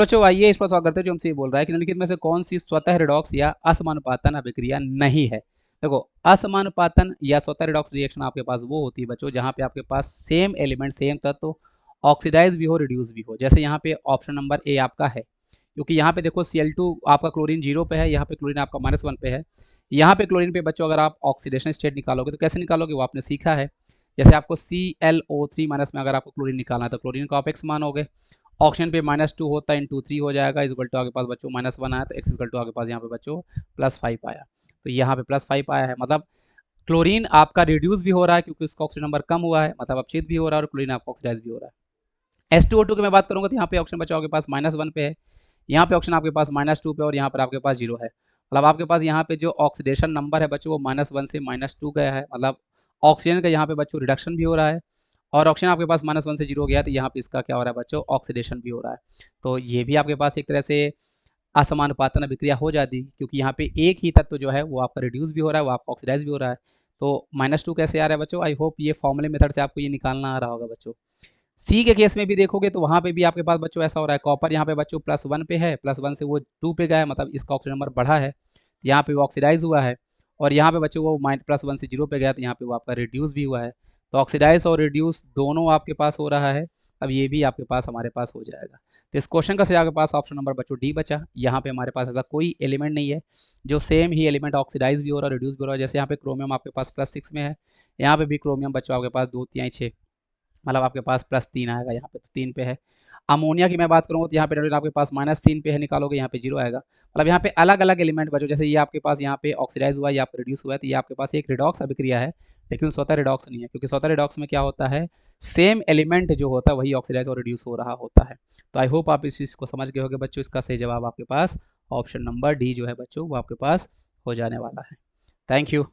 बच्चों आइए इस पर सवाल करते हैं जो हमसे ये बोल रहा है कि निम्नलिखित में से कौन सी स्वतः रिडॉक्स या असमानुपातन अभिक्रिया नहीं है। देखो, असमानुपातन या स्वतः रिडॉक्स रिएक्शन आपके पास वो होती है बच्चों जहाँ पे आपके पास सेम एलिमेंट सेम तत्व ऑक्सीडाइज भी हो रिड्यूस भी हो। जैसे यहाँ पे ऑप्शन नंबर ए आपका है, क्योंकि यहाँ पे देखो Cl2 आपका क्लोरीन 0 पे है, यहाँ पे क्लोरीन आपका -1 पे है। यहाँ पे क्लोरीन पे बच्चों अगर आप ऑक्सीडेशन स्टेट निकालोगे तो कैसे निकालोगे वो आपने सीखा है। जैसे आपको ClO3 माइनस में अगर आपको क्लोरीन निकालना है तो क्लोरीन का आप x मानोगे, ऑप्शन पे -2 होता है इंटू 3 हो जाएगा, इज इक्वल टू आपके पास बच्चों -1 आया तो x इक्वल टू आपके पास यहाँ पे बच्चों +5 आया। तो यहाँ पे +5 आया है, मतलब क्लोरीन आपका रिड्यूस भी हो रहा है क्योंकि उसका ऑक्सीजन नंबर कम हुआ है, मतलब अपचित भी हो रहा है और क्लोरीन आपका ऑक्सीडाइज भी हो रहा है। H2O2 की मैं बात करूँगा तो यहाँ पे ऑप्शन बच्चों आपके पास -1 पे है, यहाँ पे ऑप्शन आपके पास -2 पे और यहाँ पर आपके पास 0 है। मतलब आपके पास यहाँ पे जो ऑक्सीडेशन नंबर है बच्चों वो -1 से -2 गया है, मतलब ऑक्सीजन का यहाँ पे बच्चों रिडक्शन भी हो रहा है और ऑक्सीजन आपके पास -1 से 0 गया तो यहाँ पे इसका क्या हो रहा है बच्चों ऑक्सीडेशन भी हो रहा है। तो ये भी आपके पास एक तरह से असमानुपातन अभिक्रिया हो जाती क्योंकि यहाँ पे एक ही तत्व जो है वो आपका रिड्यूस भी हो रहा है, वो आपका ऑक्सीडाइज भी हो रहा है। तो -2 कैसे आ रहा है बच्चों, आई होप ये फॉर्मूले मेथड से आपको ये निकालना आ रहा होगा बच्चों। सी के केस में भी देखोगे तो वहाँ पे भी आपके पास बच्चों ऐसा हो रहा है, कॉपर यहाँ पे बच्चों +1 पे है, +1 से वो 2 पे गया है, मतलब इसका ऑक्सीजन नंबर बढ़ा है, यहाँ पे वो ऑक्सीडाइज हुआ है और यहाँ पे बच्चों वो +1 से 0 पे गया तो यहाँ पे वो आपका रिड्यूस भी हुआ है। तो ऑक्सीडाइज और रिड्यूस दोनों आपके पास हो रहा है, अब ये भी आपके पास हमारे पास हो जाएगा। तो इस क्वेश्चन का सही आपके पास ऑप्शन नंबर बच्चों डी बचा। यहाँ पे हमारे पास ऐसा कोई एलिमेंट नहीं है जो सेम ही एलिमेंट ऑक्सीडाइज भी हो रहा है रिड्यूस भी हो रहा है। जैसे यहाँ पे क्रोमियम आपके पास +6 में है, यहाँ पे भी क्रोमियम बच्चों आपके पास 2 3 6, मतलब आपके पास +3 आएगा, यहाँ पे तो 3 पे है। अमोनिया की मैं बात करूँगा तो यहाँ पे नाइट्रोजन आपके पास -3 पे है, निकालोगे यहाँ पे 0 आएगा। मतलब यहाँ पे अलग अलग एलिमेंट बचो, जैसे ये आपके पास यहाँ पे ऑक्सीडाइज हुआ है, या रिड्यूस हुआ है, तो ये आपके पास एक रिडॉक्स अभिक्रिया है, लेकिन स्वतः रिडॉक्स नहीं है क्योंकि स्वतः रिडॉक्स में क्या होता है, सेम एलिमेंट जो होता है वही ऑक्सीडाइज और रिड्यूस हो रहा होता है। तो आई होप आप इस चीज़ को समझ गए होंगे बच्चों। इसका सही जवाब आपके पास ऑप्शन नंबर डी जो है बच्चों वो आपके पास हो जाने वाला है। Thank you.